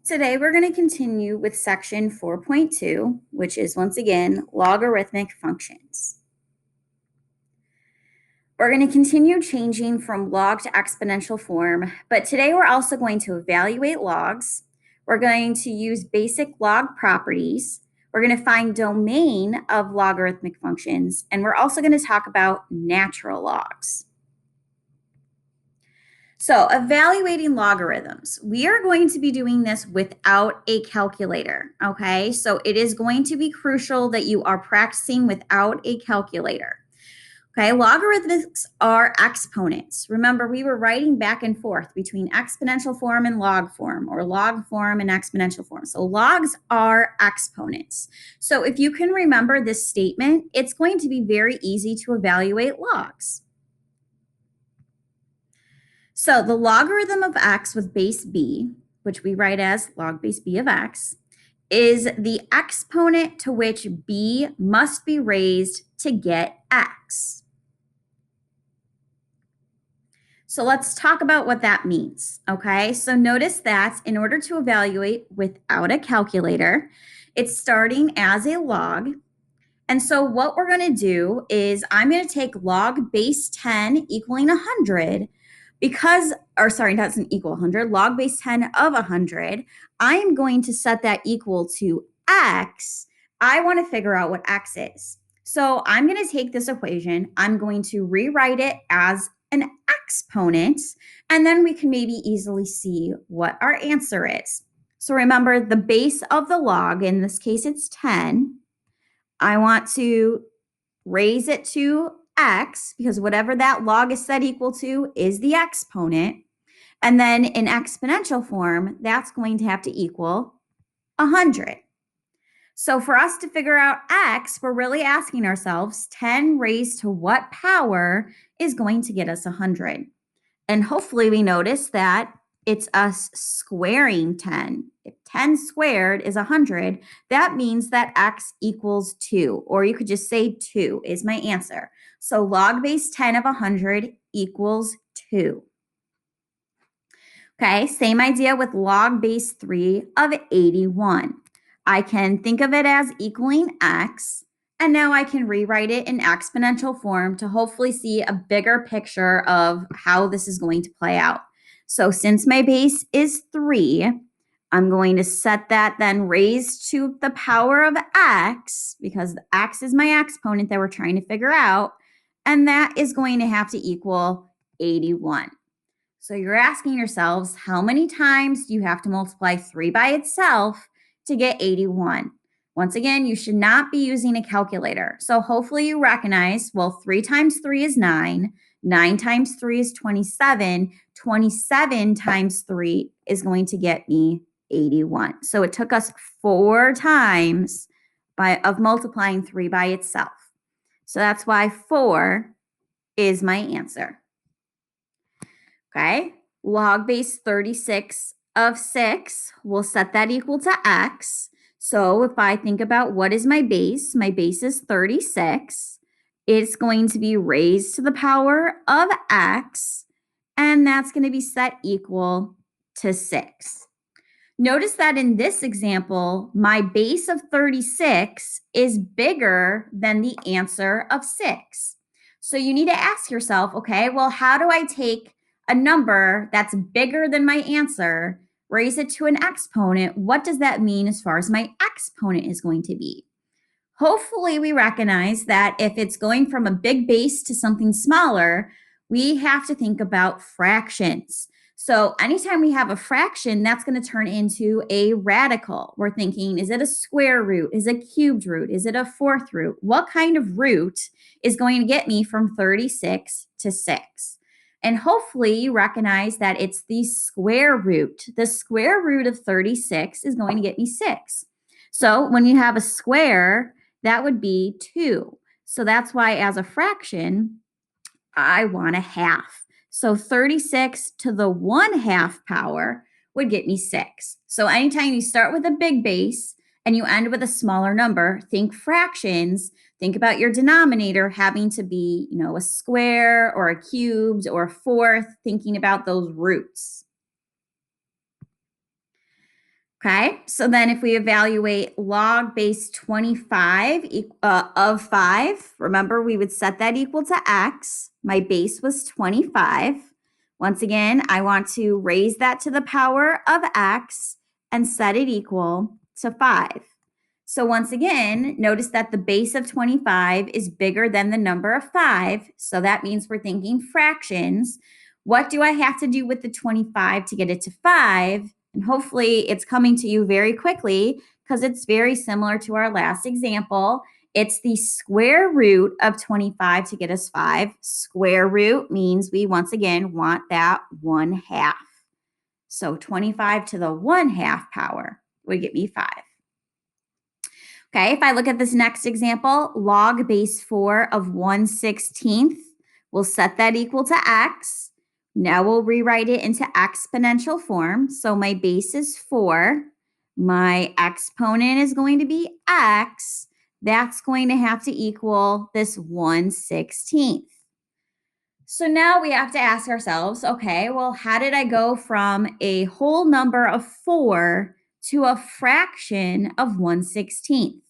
Today we're going to continue with section 4.2, which is once again logarithmic functions. We're going to continue changing from log to exponential form, but today we're also going to evaluate logs. We're going to use basic log properties. We're going to find domain of logarithmic functions, and we're also going to talk about natural logs. So, evaluating logarithms. We are going to be doing this without a calculator, okay? So, it is going to be crucial that you are practicing without a calculator. Okay, logarithms are exponents. Remember, we were writing back and forth between exponential form and log form, or log form and exponential form. So, logs are exponents. So, if you can remember this statement, it's going to be very easy to evaluate logs. So the logarithm of x with base b, which we write as log base b of x, is the exponent to which b must be raised to get x. So let's talk about what that means, okay? So notice that in order to evaluate without a calculator, it's starting as a log. And so what we're going to do is I'm going to take log base 10 equaling 100 because, or sorry, that doesn't equal 100, log base 10 of 100. I'm going to set that equal to x. I want to figure out what x is. So I'm going to take this equation, I'm going to rewrite it as an exponent, and then we can maybe easily see what our answer is. So remember, the base of the log, in this case it's 10, I want to raise it to x because whatever that log is set equal to is the exponent. And then in exponential form, that's going to have to equal 100. So for us to figure out x, we're really asking ourselves 10 raised to what power is going to get us 100? And hopefully we notice that it's us squaring 10. If 10 squared is 100, that means that x equals 2, or you could just say 2 is my answer. So log base 10 of 100 equals 2. Okay, same idea with log base 3 of 81. I can think of it as equaling x, and now I can rewrite it in exponential form to hopefully see a bigger picture of how this is going to play out. So since my base is 3, I'm going to set that then raised to the power of x, because x is my exponent that we're trying to figure out, and that is going to have to equal 81. So you're asking yourselves, how many times do you have to multiply 3 by itself to get 81? Once again, you should not be using a calculator. So hopefully you recognize, well, 3 times 3 is 9. 9 times 3 is 27. 27 times 3 is going to get me 81. So it took us 4 times of multiplying 3 by itself. So that's why 4 is my answer. Okay, log base 36 of 6, we'll set that equal to x. So if I think about what is my base is 36. It's going to be raised to the power of x, and that's going to be set equal to 6. Notice that in this example, my base of 36 is bigger than the answer of 6. So you need to ask yourself, okay, well, how do I take a number that's bigger than my answer, raise it to an exponent? What does that mean as far as my exponent is going to be? Hopefully we recognize that if it's going from a big base to something smaller, we have to think about fractions. So anytime we have a fraction, that's going to turn into a radical. We're thinking, is it a square root? Is it a cubed root? Is it a fourth root? What kind of root is going to get me from 36 to 6? And hopefully you recognize that it's the square root. The square root of 36 is going to get me 6. So when you have a square, that would be 2. So that's why as a fraction, I want a half. So 36 to the 1/2 power would get me 6. So anytime you start with a big base and you end with a smaller number, think fractions. Think about your denominator having to be, a square or a cubed or a fourth, thinking about those roots. Okay, so then if we evaluate log base 25 of 5, remember we would set that equal to x. My base was 25. Once again, I want to raise that to the power of x and set it equal to 5. So once again, notice that the base of 25 is bigger than the number of 5. So that means we're thinking fractions. What do I have to do with the 25 to get it to 5? And hopefully it's coming to you very quickly because it's very similar to our last example. It's the square root of 25 to get us 5. Square root means we once again want that 1/2. So 25 to the 1/2 power would get me 5. Okay, if I look at this next example, log base 4 of 1/16, we'll set that equal to x. Now we'll rewrite it into exponential form. So my base is 4. My exponent is going to be x. That's going to have to equal this 1/16. So now we have to ask ourselves, okay, well, how did I go from a whole number of 4 to a fraction of 1/16?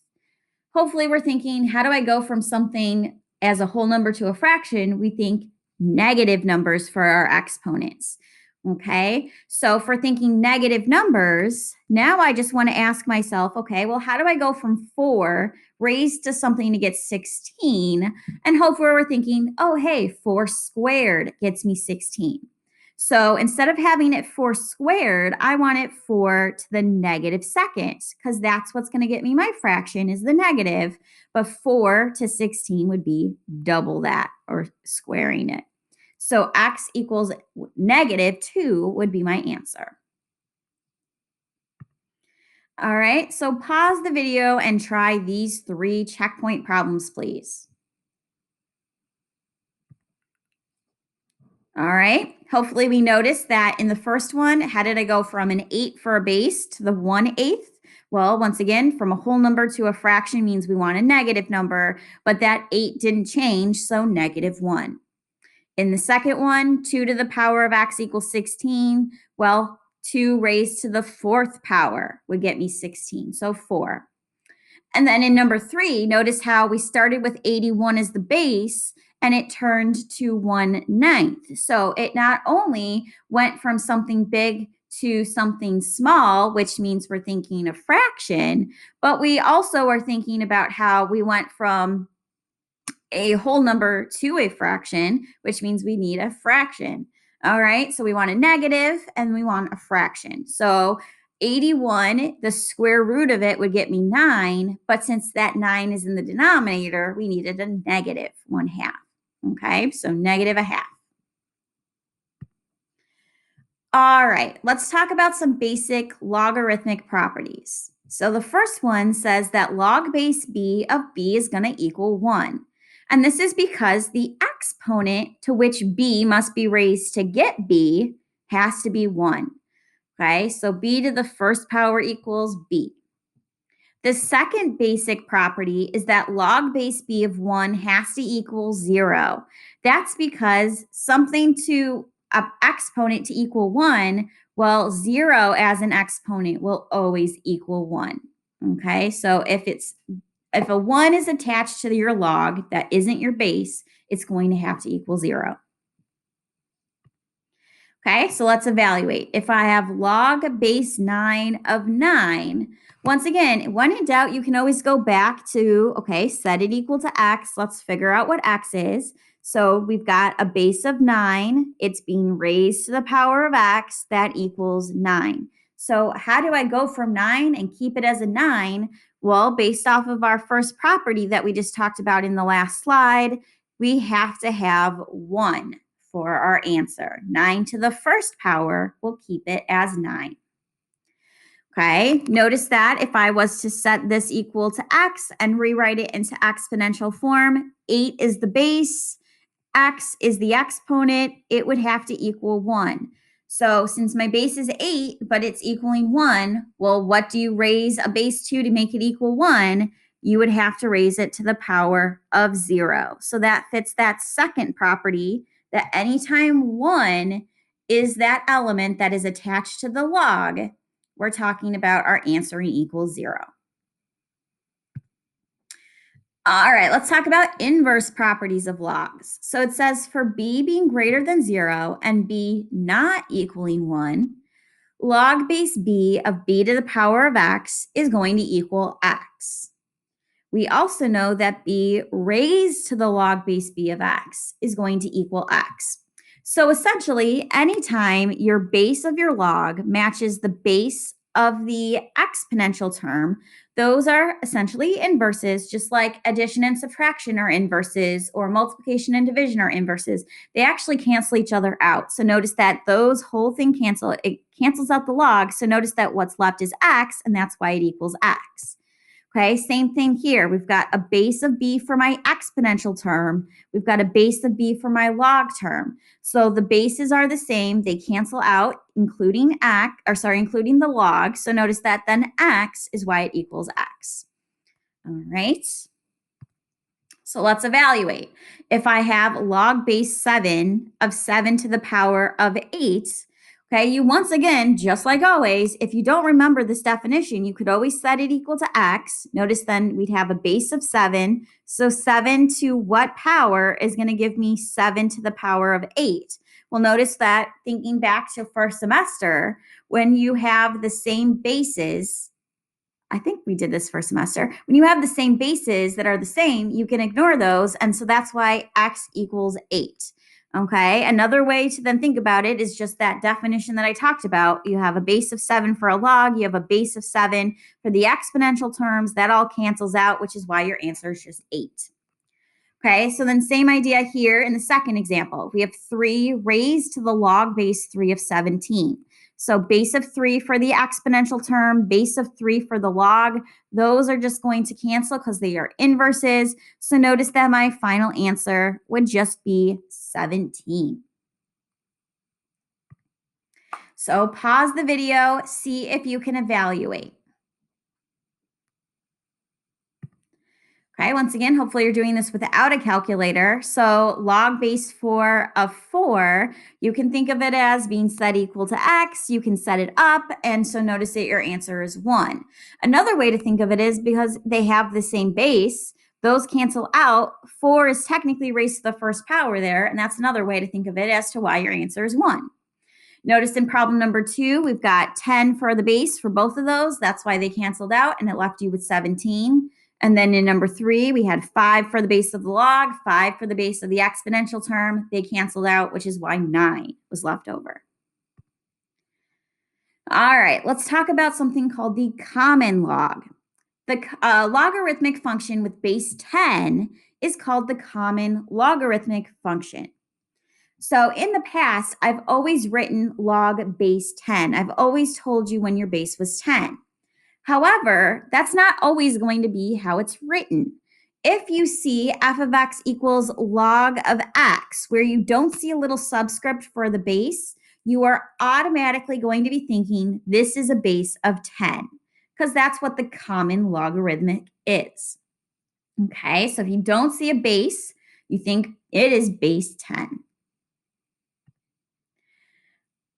Hopefully we're thinking, how do I go from something as a whole number to a fraction? We think negative numbers for our exponents. Okay, so for thinking negative numbers, now I just want to ask myself, okay, well, how do I go from 4 raised to something to get 16? And hopefully we're thinking, oh, hey, 4 squared gets me 16. So instead of having it 4 squared, I want it 4 to the negative second because that's what's going to get me my fraction is the negative. But 4 to 16 would be double that or squaring it. So x equals -2 would be my answer. All right, so pause the video and try these 3 checkpoint problems, please. All right, hopefully we noticed that in the first one, how did I go from an 8 for a base to the 1/8? Well, once again, from a whole number to a fraction means we want a negative number, but that 8 didn't change, so -1. In the second one, 2 to the power of x equals 16. Well, 2 raised to the 4th power would get me 16, so 4. And then in number 3, notice how we started with 81 as the base and it turned to 1/9. So it not only went from something big to something small, which means we're thinking a fraction, but we also are thinking about how we went from a whole number to a fraction, which means we need a fraction. All right, so we want a negative and we want a fraction. So 81, the square root of it would get me 9, but since that 9 is in the denominator, we needed a negative 1/2. Okay, so -1/2. All right, let's talk about some basic logarithmic properties. So the first one says that log base b of b is going to equal 1. And this is because the exponent to which b must be raised to get b has to be 1. Okay, so b to the first power equals b. The second basic property is that log base b of 1 has to equal 0. That's because something to an exponent to equal 1, well, 0 as an exponent will always equal 1. Okay, so if a 1 is attached to your log that isn't your base, it's going to have to equal 0. Okay, so let's evaluate. If I have log base 9 of 9, once again, when in doubt, you can always go back to, okay, set it equal to x. Let's figure out what x is. So we've got a base of 9. It's being raised to the power of x. That equals 9. So how do I go from 9 and keep it as a 9? Well, based off of our first property that we just talked about in the last slide, we have to have 1 for our answer. 9 to the first power, we'll keep it as 9. Okay, notice that if I was to set this equal to x and rewrite it into exponential form, 8 is the base, x is the exponent, it would have to equal 1. So since my base is 8, but it's equaling 1, well, what do you raise a base to make it equal 1? You would have to raise it to the power of 0. So that fits that second property that anytime 1 is that element that is attached to the log, we're talking about our answering equals 0. All right, let's talk about inverse properties of logs. So it says for b being greater than 0 and b not equaling 1, log base b of b to the power of x is going to equal x. We also know that b raised to the log base b of x is going to equal x. So essentially, anytime your base of your log matches the base of the exponential term, those are essentially inverses, just like addition and subtraction are inverses, or multiplication and division are inverses. They actually cancel each other out. So notice that those whole thing cancel. It cancels out the log. So notice that what's left is x, and that's why it equals x. Okay, same thing here. We've got a base of b for my exponential term. We've got a base of b for my log term. So the bases are the same. They cancel out, including the log. So notice that then x is why it equals x. All right. So let's evaluate. If I have log base 7 of 7 to the power of 8, okay, you once again, just like always, if you don't remember this definition, you could always set it equal to x. Notice then we'd have a base of 7. So 7 to what power is going to give me 7 to the power of 8? Well, notice that thinking back to first semester, when you have the same bases, I think we did this first semester. When you have the same bases that are the same, you can ignore those. And so that's why x equals 8. Okay, another way to then think about it is just that definition that I talked about. You have a base of 7 for a log. You have a base of 7 for the exponential terms. That all cancels out, which is why your answer is just 8. Okay, so then same idea here in the second example. We have 3 raised to the log base 3 of 17. So base of 3 for the exponential term, base of 3 for the log, those are just going to cancel because they are inverses. So notice that my final answer would just be 17. So pause the video, see if you can evaluate. Okay, once again, hopefully you're doing this without a calculator. So log base 4 of 4, you can think of it as being set equal to x. You can set it up, and so notice that your answer is 1. Another way to think of it is because they have the same base, those cancel out. 4 is technically raised to the first power there, and that's another way to think of it as to why your answer is 1. Notice in problem number 2, we've got 10 for the base for both of those. That's why they canceled out, and it left you with 17. And then in number 3, we had 5 for the base of the log, 5 for the base of the exponential term. They canceled out, which is why 9 was left over. All right, let's talk about something called the common log. The logarithmic function with base 10 is called the common logarithmic function. So in the past, I've always written log base 10. I've always told you when your base was 10. However, that's not always going to be how it's written. If you see f of x equals log of x, where you don't see a little subscript for the base, you are automatically going to be thinking this is a base of 10, because that's what the common logarithmic is. Okay, so if you don't see a base, you think it is base 10.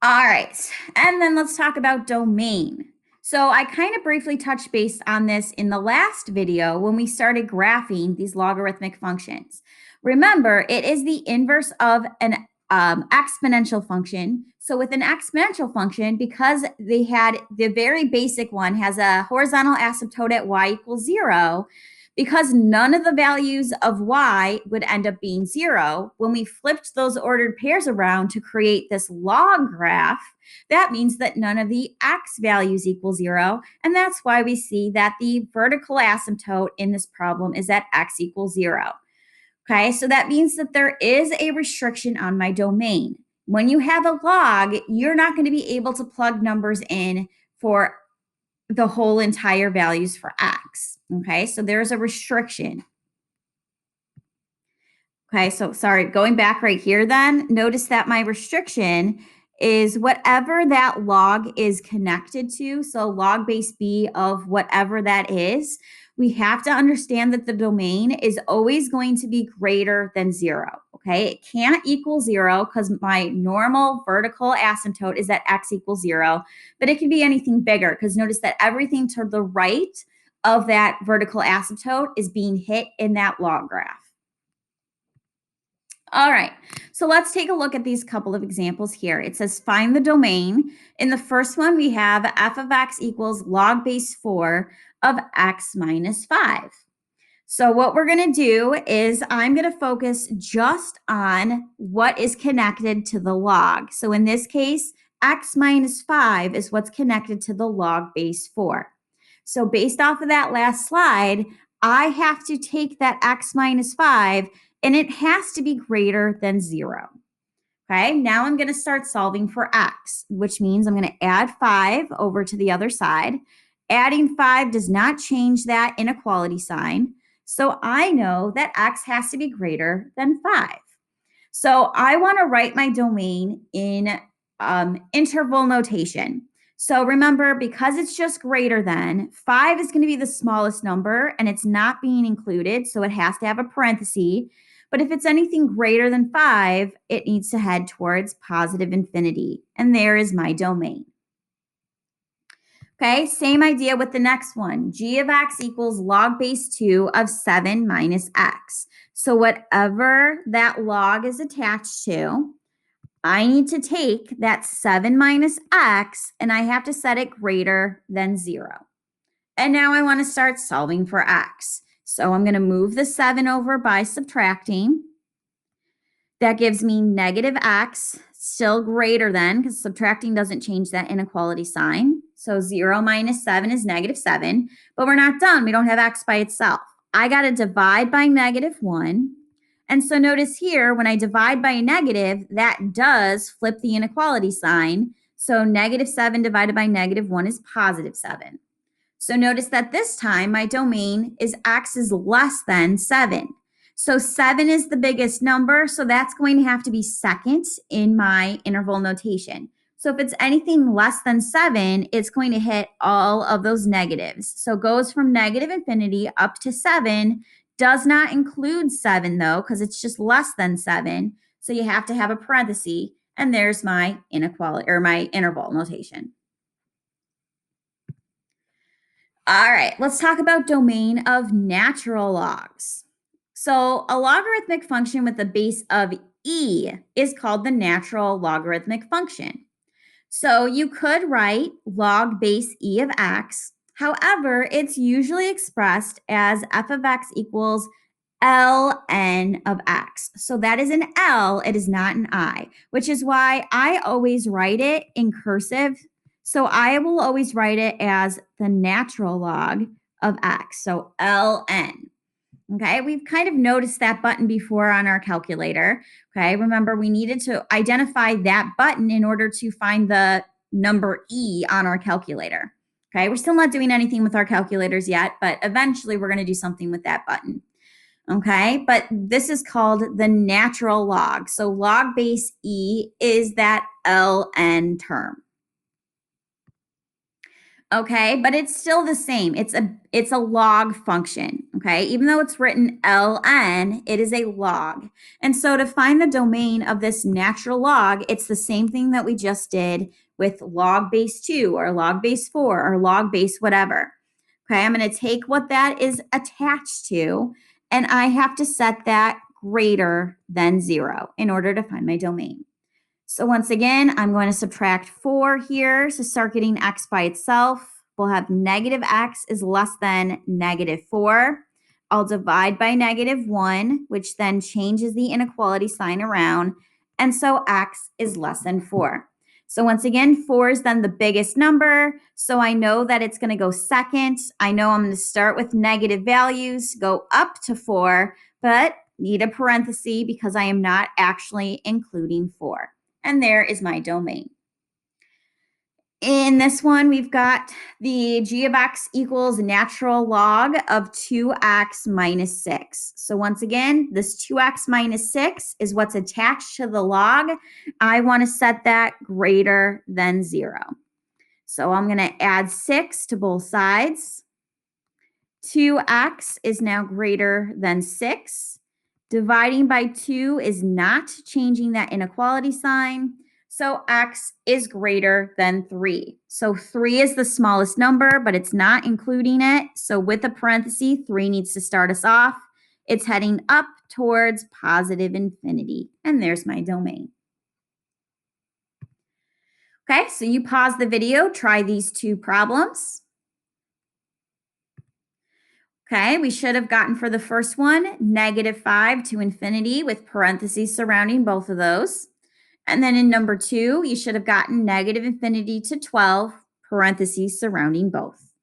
All right, and then let's talk about domain. So I kind of briefly touched base on this in the last video when we started graphing these logarithmic functions. Remember, it is the inverse of an exponential function. So with an exponential function, because they had the very basic one has a horizontal asymptote at y equals 0, because none of the values of y would end up being 0, when we flipped those ordered pairs around to create this log graph, that means that none of the x values equal 0, and that's why we see that the vertical asymptote in this problem is at x equals 0. Okay, so that means that there is a restriction on my domain. When you have a log, you're not going to be able to plug numbers in for the whole entire values for x. Okay, so there's a restriction. Okay, so sorry, going back right here then, notice that my restriction is whatever that log is connected to. So log base b of whatever that is, we have to understand that the domain is always going to be greater than 0. okay? It can't equal 0 because my normal vertical asymptote is at x equals 0, but it can be anything bigger because notice that everything to the right of that vertical asymptote is being hit in that log graph. All right, so let's take a look at these couple of examples here. It says find the domain. In the first one, we have f of x equals log base 4 of x minus 5. So what we're going to do is I'm going to focus just on what is connected to the log. So in this case, x minus 5 is what's connected to the log base 4. So based off of that last slide, I have to take that x minus 5 and it has to be greater than 0. Okay, now I'm going to start solving for x, which means I'm going to add 5 over to the other side. Adding 5 does not change that inequality sign. So I know that x has to be greater than 5. So I want to write my domain in interval notation. So remember, because it's just greater than, 5 is going to be the smallest number and it's not being included, so it has to have a parenthesis. But if it's anything greater than 5, it needs to head towards positive infinity. And there is my domain. Okay, same idea with the next one. G of x equals log base 2 of 7 minus x. So whatever that log is attached to, I need to take that 7 minus x and I have to set it greater than 0. And now I want to start solving for x. So I'm going to move the 7 over by subtracting. That gives me negative x, still greater than, because subtracting doesn't change that inequality sign. So 0 minus 7 is negative 7, but we're not done. We don't have x by itself. I got to divide by negative 1. And so notice here, when I divide by a negative, that does flip the inequality sign. So negative 7 divided by negative 1 is positive 7. So notice that this time my domain is x is less than 7. So 7 is the biggest number, so that's going to have to be second in my interval notation. So if it's anything less than 7, it's going to hit all of those negatives. So it goes from negative infinity up to 7. Does not include 7 though, because it's just less than 7. So you have to have a parenthesis, and there's my inequality or my interval notation. All right, let's talk about domain of natural logs. So a logarithmic function with a base of e is called the natural logarithmic function. So you could write log base e of x. However, it's usually expressed as f of x equals ln of x. So that is an L, it is not an I, which is why I always write it in cursive. So I will always write it as the natural log of x, so ln. Okay, we've kind of noticed that button before on our calculator. Okay, remember we needed to identify that button in order to find the number E on our calculator. Okay, we're still not doing anything with our calculators yet, but eventually we're going to do something with that button. Okay, but this is called the natural log. So log base E is that ln term. Okay, but it's still the same. It's a log function, okay? Even though it's written ln, it is a log. And so to find the domain of this natural log, it's the same thing that we just did with log base 2 or log base 4 or log base whatever. Okay, I'm going to take what that is attached to, and I have to set that greater than 0 in order to find my domain. So once again, I'm going to subtract 4 here to start getting x by itself. We'll have negative x is less than negative 4. I'll divide by negative 1, which then changes the inequality sign around. And so x is less than 4. So once again, 4 is then the biggest number. So I know that it's going to go second. I know I'm going to start with negative values, go up to 4, but need a parenthesis because I am not actually including 4. And there is my domain. In this one, we've got the g of x equals natural log of 2x minus 6. So once again, this 2x minus 6 is what's attached to the log. I want to set that greater than 0. So I'm going to add 6 to both sides. 2x is now greater than 6. Dividing by 2 is not changing that inequality sign. So x is greater than 3. So 3 is the smallest number, but it's not including it. So with a parenthesis, 3 needs to start us off. It's heading up towards positive infinity. And there's my domain. Okay, so you pause the video, try these two problems. Okay, we should have gotten for the first one, -5 to infinity with parentheses surrounding both of those. And then in number 2, you should have gotten -infinity to 12, parentheses surrounding both.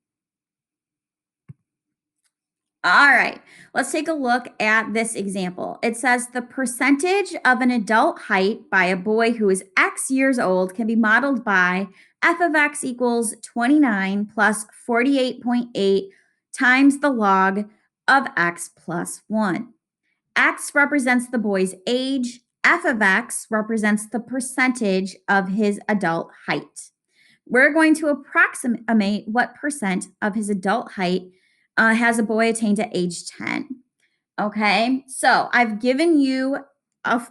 All right, let's take a look at this example. It says the percentage of an adult height by a boy who is X years old can be modeled by f of x equals 29 plus 48.8 times the log of x plus 1. X represents the boy's age. F of x represents the percentage of his adult height. We're going to approximate what percent of his adult height has a boy attained at age 10. Okay, so I've given you a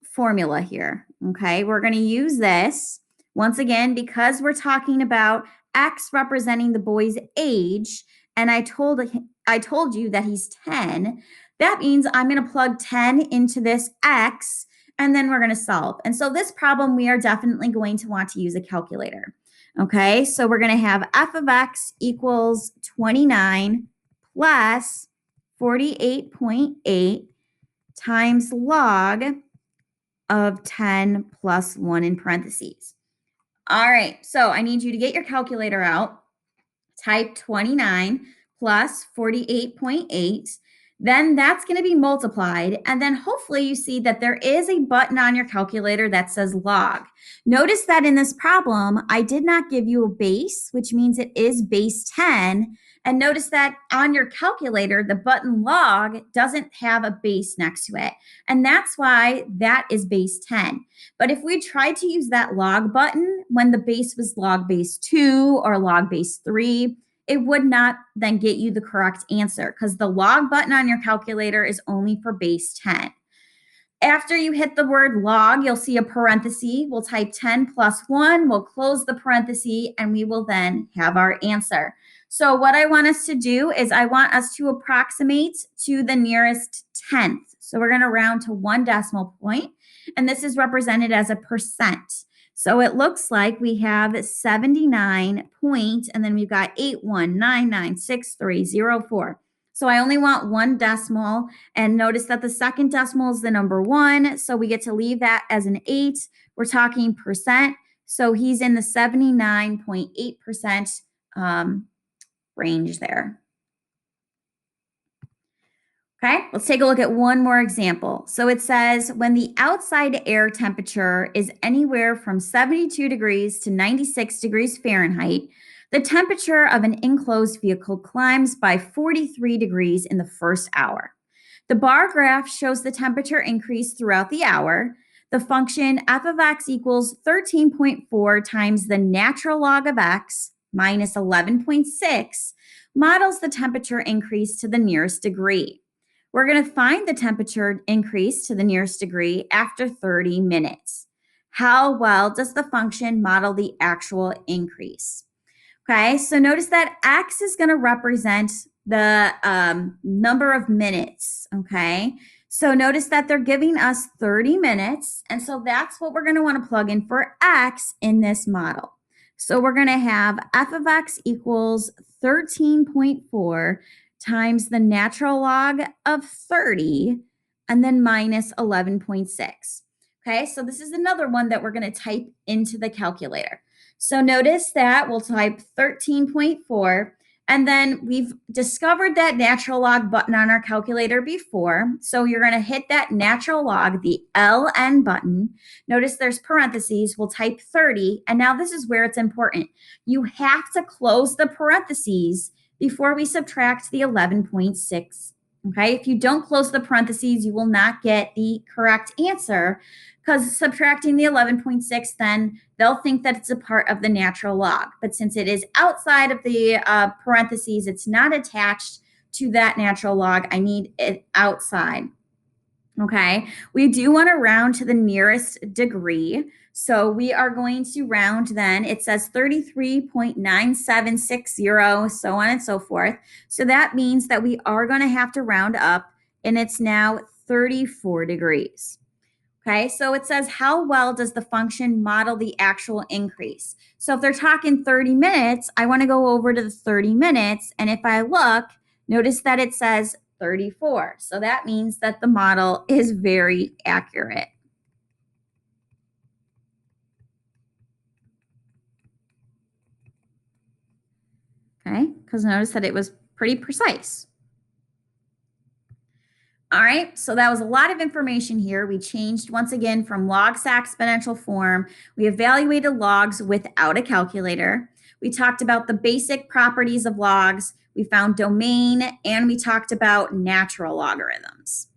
formula here. Okay, we're going to use this once again because we're talking about X representing the boy's age, and I told you that he's 10. That means I'm going to plug 10 into this X, and then we're going to solve. And so this problem, we are definitely going to want to use a calculator. Okay, so we're going to have f of x equals 29 plus 48.8 times log of 10 plus 1 in parentheses. All right, so I need you to get your calculator out. Type 29 plus 48.8. Then that's going to be multiplied. And then hopefully you see that there is a button on your calculator that says log. Notice that in this problem, I did not give you a base, which means it is base 10. And notice that on your calculator, the button log doesn't have a base next to it. And that's why that is base 10. But if we tried to use that log button when the base was log base 2 or log base 3, it would not then get you the correct answer because the log button on your calculator is only for base 10. After you hit the word log, you'll see a parenthesis. We'll type 10 plus 1. We'll close the parenthesis, and we will then have our answer. So what I want us to do is I want us to approximate to the nearest tenth. So we're going to round to 1 decimal point, and this is represented as a percent. So it looks like we have 79 point, and then we've got 81996304. So I only want 1 decimal, and notice that the second decimal is the number 1, so we get to leave that as an 8. We're talking percent, so he's in the 79.8% range there. Okay, let's take a look at one more example. So it says when the outside air temperature is anywhere from 72 degrees to 96 degrees Fahrenheit, the temperature of an enclosed vehicle climbs by 43 degrees in the first hour. The bar graph shows the temperature increase throughout the hour. The function f of x equals 13.4 times the natural log of x minus 11.6 models the temperature increase to the nearest degree. We're going to find the temperature increase to the nearest degree after 30 minutes. How well does the function model the actual increase? Okay, so notice that x is going to represent the number of minutes, okay? So notice that they're giving us 30 minutes, and so that's what we're going to want to plug in for x in this model. So we're going to have f of x equals 13.4 times the natural log of 30, and then minus 11.6. Okay, so this is another one that we're going to type into the calculator. So notice that we'll type 13.4, and then we've discovered that natural log button on our calculator before. So you're going to hit that natural log, the LN button. Notice there's parentheses. We'll type 30, and now this is where it's important. You have to close the parentheses before we subtract the 11.6. Okay, if you don't close the parentheses, you will not get the correct answer because subtracting the 11.6, then they'll think that it's a part of the natural log. But since it is outside of the parentheses, it's not attached to that natural log. I need it outside. Okay, we do want to round to the nearest degree. So we are going to round then. It says 33.9760, so on and so forth. So that means that we are going to have to round up, and it's now 34 degrees. Okay, so it says, how well does the function model the actual increase? So if they're talking 30 minutes, I want to go over to the 30 minutes. And if I look, notice that it says 34. So that means that the model is very accurate. Okay, because notice that it was pretty precise. All right, so that was a lot of information here. We changed once again from logs to exponential form. We evaluated logs without a calculator. We talked about the basic properties of logs. We found domain, and we talked about natural logarithms.